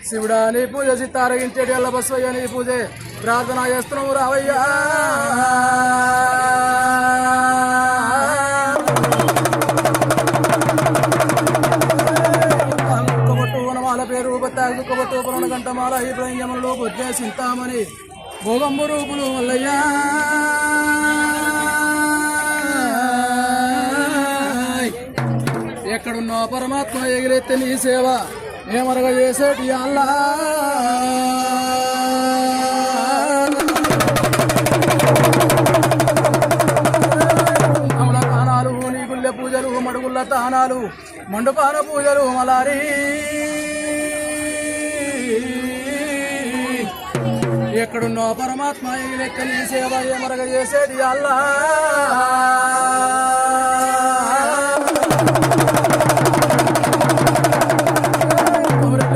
శివుడాని పూజ సితారగించేటి అల్ల బస్వయ్య నీ పూజే ప్రార్థన చేస్తున్నావు రావయ్యా. దుఃఖపట్టు వనమాల పేరు బత్తాయి దుఃఖపట్టు పురాణ గంటమాల ఈ ప్రయంజమంలో బుద్ధే చింతామణి భోగంబు రూపులు మల్లయ్యా. ఎక్కడున్నా పరమాత్మ ఎగిరెత్తే నీ సేవ ఏమరగా చేసేటి అల్లా. అమల తానాలు నీ గుళ్ళె పూజలు మడుగుళ్ళ తానాలు మండుపాన పూజలు మలారి ఎక్కడున్నా పరమాత్మ ఎగిరెత్తే నీ సేవ ఏమరగా చేసేటి అల్లా.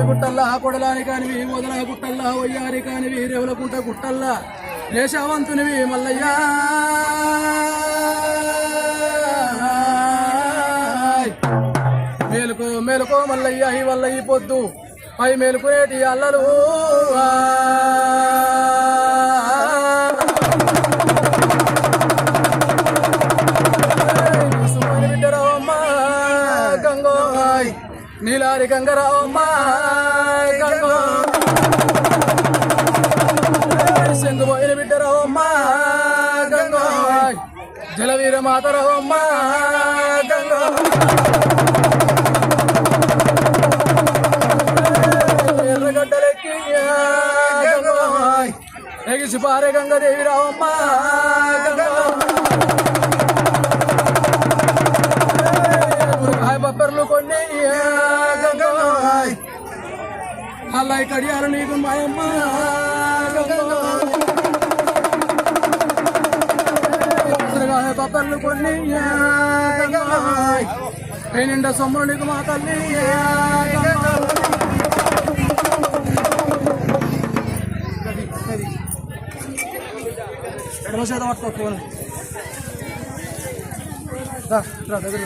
గుట్టల్లా కొడలాని కానివి మొదల గుట్టల్లా వయ్యారి కానివి రేవులకుంట గుట్టల్లా దేశవంతునివి మల్లయ్యా. మేలుకో మేలుకో మల్లయ్య ఈ వల్ల ఈ పొద్దు పై మేలుకునేటి అల్లలు. బిడ్డరావమ్మ గంగోయ్ నీలారి గంగరావమ్మ గంగో సింగుపోయిన బిడ్డరావమ్మ గంగో జలవీర మాతరావమ్మ గంగో ఎర్రగడ్డలెక్కి గంగో ఎగిసి పారే గంగదేవి రావమ్మ గంగో బొబ్బర్లు కొన్ని గంగోయ్ అల్లాయి కడియాలు నీకు మాయమ్మ బొబ్బర్లు కొన్ని గంగోయ్ నిండా సొమ్ములు నీకు మా తల్లి. ఎడమ చేత పట్టుకో ఫోన్ దగ్గర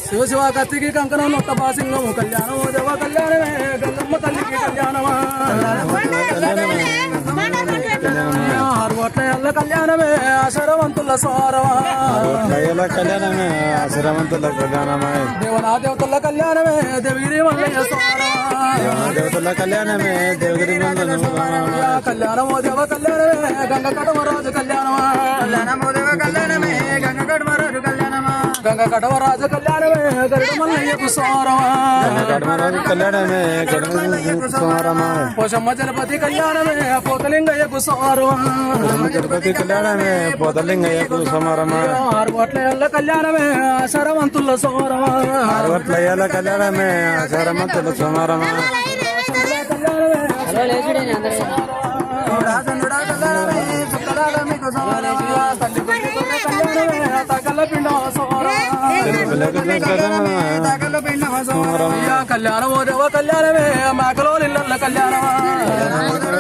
శివ శివ కత్తికి కంకణం నొట్ట బాసింగము కళ్యాణము దేవ కళ్యాణమే గంగమ్మ తల్లికి కళ్యాణమా. ఆరువట్ల ఎల్ల కళ్యాణమే ఆశరవంతుల స్వారమా. కళ్యాణమే ఆశరవంతుల కళ్యాణమే దేవనా దేవతల కళ్యాణమే దేవగిరి మల్లయ్య స్వారమా. దేవతల కళ్యాణమే దేవగిరి కళ్యాణమో దేవ కళ్యాణమే గంగ కడమరాజు కళ్యాణమా. కళ్యాణమో దేవ కళ్యాణమే గంగ కడమరాజు కళ్యాణమా. గంగ కడమరాజు కళ్యాణమే గరుడ మల్లయ్యకు స్వారమా. కడమరాజు కళ్యాణమే గరుడ స్వారమా. పోషమ్మ జలపతి కళ్యాణమే పోతలింగయ్యకు స్వారమా. జలపతి కళ్యాణమే పోతలింగయ్యకు స్వారమా. ఆరువట్ల ఎల్ల కళ్యాణమే ఆశరవంతుల స్వారమా. ఆరువట్ల ఎల్ల కళ్యాణమే ఆశరవంతుల స్వారమా. కళ్యాణమో దేవ కళ్యాణమే మేకలో నిల్ల కళ్యాణమా.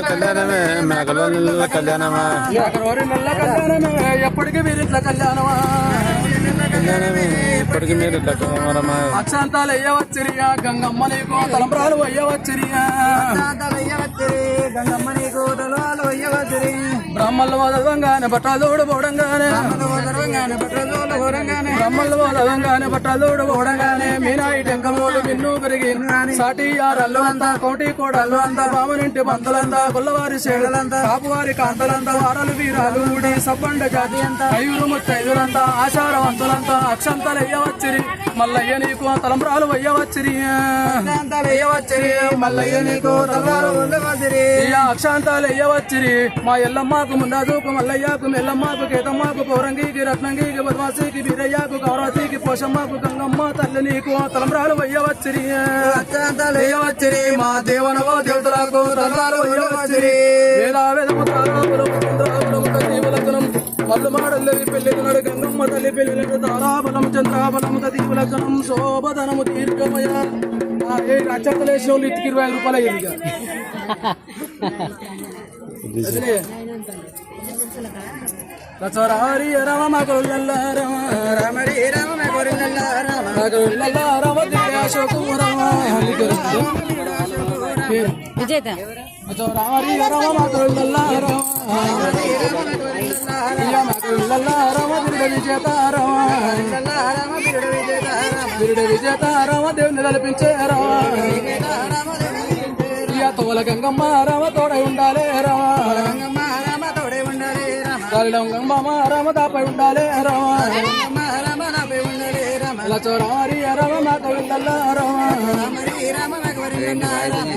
కళ్యాణమే మేకలో నిల్ల కళ్యాణమా. నిల్ల కళ్యాణమే ఎప్పటికీ వీరిట్ల కళ్యాణమా. కళ్యాణమే ఇప్పటికి మీరు కళ్యాణమా. అక్షాంతాలు అయ్యవచ్చిరియా గంగమ్మ నీకు తలంబ్రాలు అయ్యవచ్చిరియా. గంగమ్మ నీకు తలాలు అయ్యవచ్చిరి బ్రహ్మ బ్రహ్మల్లో చదవంగానే బట్టాలోడు పోవడంగానే బ్రహ్మల్లో చదవంగానే బట్టాలోడు పోవడంగానే మీనాయి టెంకమోడు మిన్ను పెరిగి సాటి ఆరల్లు అంతా కోటి కోడళ్ళు అంతా బామనింటి బంతులంతా గొల్లవారి సేడలంతా కాపువారి కాంతలంతా వారలు వీరాలు ఊడి సబ్బండ జాతి అంతా ఐదురు ముత్తైదులంతా ఆచారవంతులంతా అక్షంతలు వెయ్యవచ్చిరి మల్లయ్య నీకు తలంబ్రాలు వెయ్యవచ్చిరి మల్లయ్య నీకు అక్షాంతాలు వెయ్యవచ్చిరి మా ఎల్లమ్మకు ముందాజుకు మల్లయ్యకు మెల్లమ్మకు కేతమ్మకు పౌరంగికి రత్నంగికి బద్మాసికి వీరయ్యకు గౌరవతికి పోషమ్మకు గంగమ్మ తల్లి నీకు తలంబ్రాలు వెయ్యవచ్చిరి వెయ్యవచ్చిరి మా దేవనవో దేవతలకు తలంబ్రాలు వెయ్యవచ్చిరి మల్లు మాడల్లవి పెళ్లినాడు గంగమ్మ తల్లి పెళ్లి తారాబలం చంద్రాబలం దీవులకనం శోభధనము దీర్ఘమయ అచ్చతలేసిన వాళ్ళు ఇంటికి 20 రూపాయలు అయ్యింది రచరారి రమ మగొల్ల రమ రమరి రమ మగొల్ల రమ మగొల్ల రమ దియాశోకు రమ విజేత రచరారి రమ మగొల్ల రమ రమ విజేత రమ విజేత రమ దేవుని నడిపించే రమ తోల గంగమ్మ రమ తోడై ఉండాలి రమ గంగమ్మ రమ దాపై ఉండాలి రమ చోరారి రమ మగవిల్ల రమ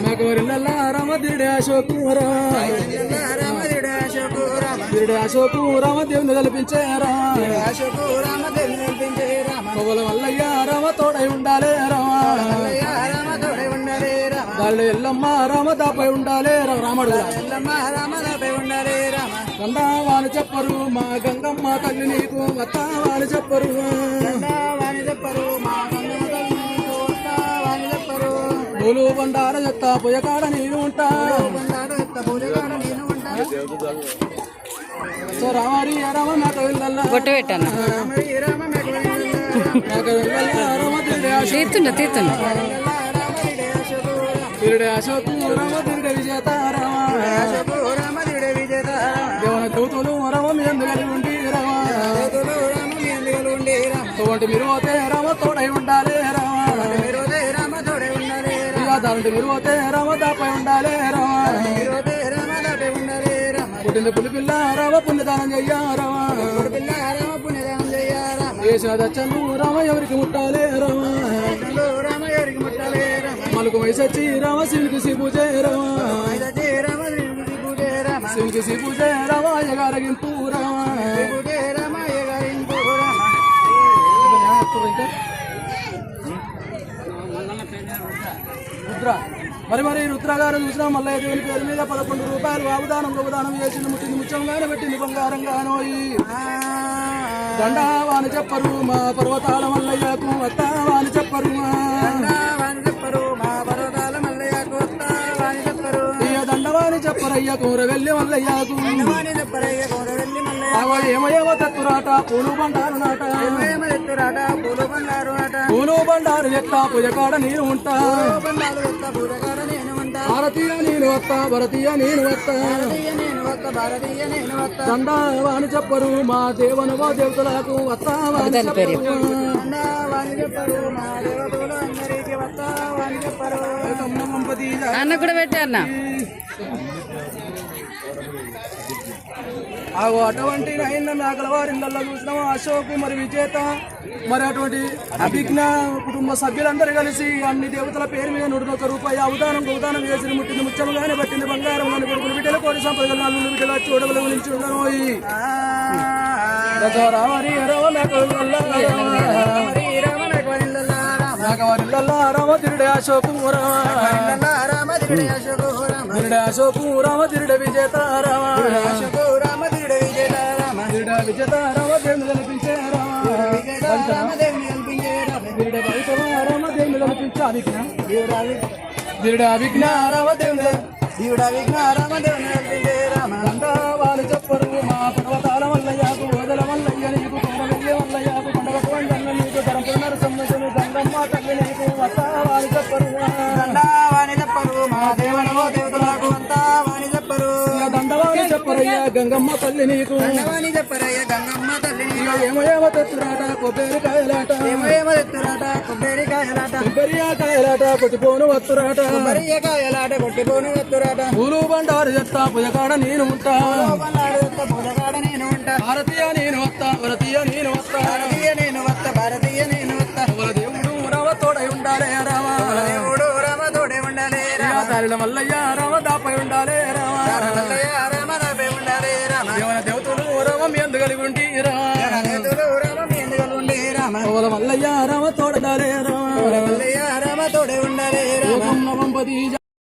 మగవరిల్ల రమ దిడే అశోకు రమ దిడే అశోకు రమ దేవుని కల్పించే రమల మల్లయ్య రమ తోడై ఉండాలి రమ వాళ్ళు ఎల్లమ్మ రామ దాపై ఉండాలి రాముడు గంగావాని చెప్పరు మా గంగమ్మ తల్లి నీకు వత్తావాని చెప్పరు పూలు బండార చెత్త పుయకాడ నేను ఉంటా రామారి రామ నాకు వెళ్ళల్లా బొట్టు పెట్టాను తీస్తున్నా తీస్తున్నా తిరుడే అశోకు రమ తిరుడే విజేత రమ దేవన కౌతులు రమ మీ అందుకని ఉండి రమ తోటి మీరు పోతే రమ తోడై ఉండాలి రమ దాంట్లో మీరు పోతే రమ దాపై ఉండాలి రమ పుట్టిన పులిపిల్ల రమ పుణ్యదానం చెయ్య రమ దేశదచ్చను రమ ఎవరికి ముట్టాలి రమ మలుకు వయసొచ్చి రామ శివునికి సిపూజే రామ శివునికి సిపూజే రామ ఎగారగింపు రామ రుద్ర మరి రుద్ర గారు చూసినా మల్లయ్య దేవుని పేరు మీద 11 రూపాయలు వాగ్దానం చేసింది ముట్టింది ముచ్చంగానే పెట్టింది బంగారంగానోయి దండావాని చెప్పరు మా పర్వతాల మల్లయ్యకు వత్తావాని చెప్పరు దండవాని చెప్పరయ్య కూర వెళ్ళి మల్లయ్యకు ఏమో తత్తురాట పూలు బండారు నాట పూలు బండారు ఎక్క పుజకాడ నేను ఉంటా భారతీయ నేను వస్తా భారతీయ నేను వస్తా దండవాని చెప్పరు మా దేవనుగో దేవతలకు వస్తావాని అన్న కూడా పెట్టారన్న అటువంటి అయిన మేకలవారిళ్ళల్లో చూసినాము అశోక్ మరి విజేత మరి అటువంటి అభిజ్ఞ కుటుంబ సభ్యులందరూ కలిసి అన్ని దేవతల పేరు మీద 101 రూపాయి అవదానం వేసి ముట్టింది ముచ్చముగానే పట్టింది బంగారం కొడుకులు బిడ్డలు కోటి సంపదలు 4 బిడ్డలు చూడవల గురించి ఉండనోయి రామరి రామ తిరుడే అశోకు రామ తిరుడే విజేత రామ విజేత రామ దేవుని కనిపించే రామ దేవుని కనిపించే అభిజ్ఞ రామ దేవుని వాళ్ళు చెప్పరు మా పర్వతాల మల్లయ్యకు ఓదల మల్లయ్య నీకు కొండవెల్లి మల్లయ్యకు కొండగట్టు వంజన్న నీకు ధరంపుర నరసింహుని గంగమ్మ తల్లి నీకు వాళ్ళు చెప్పరు మా దేవనవో దేవతలకు దండవాణి చెప్పరయ్యా గంగమ్మ తల్లి నీకు దండమని చెప్పరయ్య గంగమ్మ తల్లి ఇక ఏమో తెత్తురాట కొబ్బరికాయలాట ఏమో ఎత్తురాట కొబ్బరికాయలాట కొబ్బరికాయలాట కొట్టిపోను వత్తురాట కొబ్బరికాయలాట కొట్టిపోను ఎత్తురాట పూలు బండారు చెత్తా పుజకాడ నేను ఉంటా పూలగాడ నేను ఉంటా భారతీయ నేను వస్తా భారతీయ నేను వస్తా భారతీయ నేను వస్త భారతీయ నేను వస్తా ఎవల దేవుడు రామ తోడై ఉండాలే రామ దేవుడు రామ తోడే ఉండాలి రామ తారిల మల్లయ్య రామ దాపై ఉండాలే రామ రామ రాబే ఉండాలి రామ దేవన దేవతలు రామ ఎందుకు కలిగి ఉండి రామ చేతులు రామ ఎందుకు ఉండే రామ ఎవల మల్లయ్య రామ తోడడాలే రామ రామ తోడే ఉండాలి రామ నవంపది